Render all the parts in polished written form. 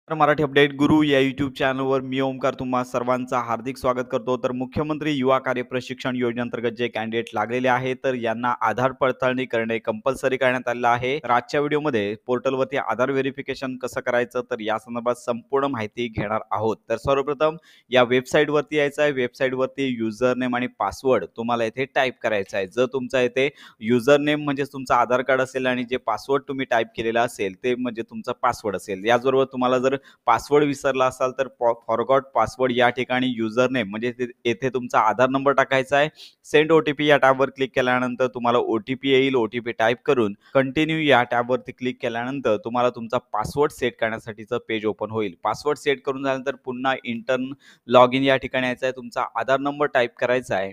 तर मराठी अपडेट गुरु या यूट्यूब चॅनलवर मी ओमकार तुम्हा सर्वांचा हार्दिक स्वागत करतो. तर मुख्यमंत्री युवा कार्य प्रशिक्षण योजनेअंतर्गत जे कॅन्डिडेट लागलेले आहेत तर यांना आधार पडताळणी करणे कंपल्सरी करण्यात आलेलं आहे. तर आजच्या व्हिडिओमध्ये पोर्टलवरती आधार व्हेरिफिकेशन कसं करायचं तर या संदर्भात संपूर्ण माहिती घेणार आहोत. तर सर्वप्रथम या वेबसाईटवरती यायचं आहे. वेबसाईटवरती युजर नेम आणि पासवर्ड तुम्हाला इथे टाईप करायचा आहे. जर तुमचा इथे युजर नेम म्हणजे तुमचा आधार कार्ड असेल आणि जे पासवर्ड तुम्ही टाईप केलेला असेल ते म्हणजे तुमचा पासवर्ड असेल. याचबरोबर तुम्हाला जर पासवर्ड विसरला असाल तर फॉरगॉट पासवर्ड या ठिकाणी युजर नेम म्हणजे येथे तुमचा आधार नंबर टाकायचा आहे. सेंड ओटीपी या टॅबवर क्लिक केल्यानंतर तुम्हाला ओटीपी येईल. ओटीपी टाईप करून कंटिन्यू या टॅबवरती क्लिक केल्यानंतर तुम्हाला तुमचा पासवर्ड सेट करण्यासाठीचं पेज ओपन होईल. पासवर्ड सेट करून झाल्यानंतर पुन्हा इंटर्न लॉग इन या ठिकाणी यायचं आहे. तुमचा आधार नंबर टाईप करायचा आहे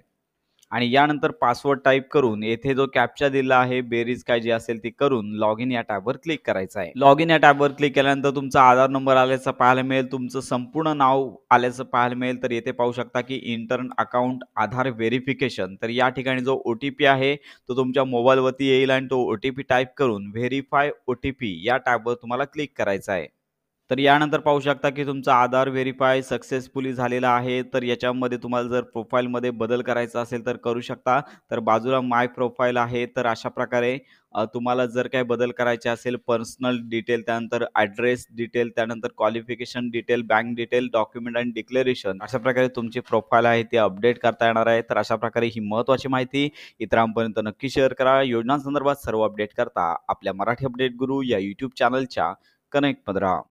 आणि यानंतर पासवर्ड टाईप करून येथे जो कॅप्चा दिला आहे बेरीज काय जी असेल ती करून लॉग इन या टॅबवर क्लिक करायचं आहे. लॉग इन या टॅबवर क्लिक केल्यानंतर तुमचा आधार नंबर आल्याचं पाहायला मिळेल. तुमचं संपूर्ण नाव आल्याचं पाहायला मिळेल. तर येथे पाहू शकता की इंटर्न अकाउंट आधार व्हेरिफिकेशन. तर या ठिकाणी जो ओटीपी आहे तो तुमच्या मोबाईलवरती येईल आणि तो ओटीपी टाईप करून व्हेरीफाय ओटीपी या टॅबवर तुम्हाला क्लिक करायचं आहे. तर यानंतर पाहू शकता की तुमचा आधार व्हेरिफाय सक्सेसफुली झालेला आहे. तर याच्यामध्ये तुम्हाला जर प्रोफाईलमध्ये बदल करायचा असेल तर करू शकता. तर बाजूला माय प्रोफाईल आहे. तर अशा प्रकारे तुम्हाला जर काही बदल करायचे असेल पर्सनल डिटेल, त्यानंतर ॲड्रेस डिटेल, त्यानंतर qualification detail, bank detail, document आणि डिक्लेरेशन अशा प्रकारे तुमची प्रोफाईल आहे ती अपडेट करता येणार आहे. तर अशा प्रकारे ही महत्त्वाची माहिती इतरांपर्यंत नक्की शेअर करा. योजनांसंदर्भात सर्व अपडेट करता आपल्या मराठी अपडेट गुरु या यूट्यूब चॅनलच्या कनेक्टमध्ये राहा.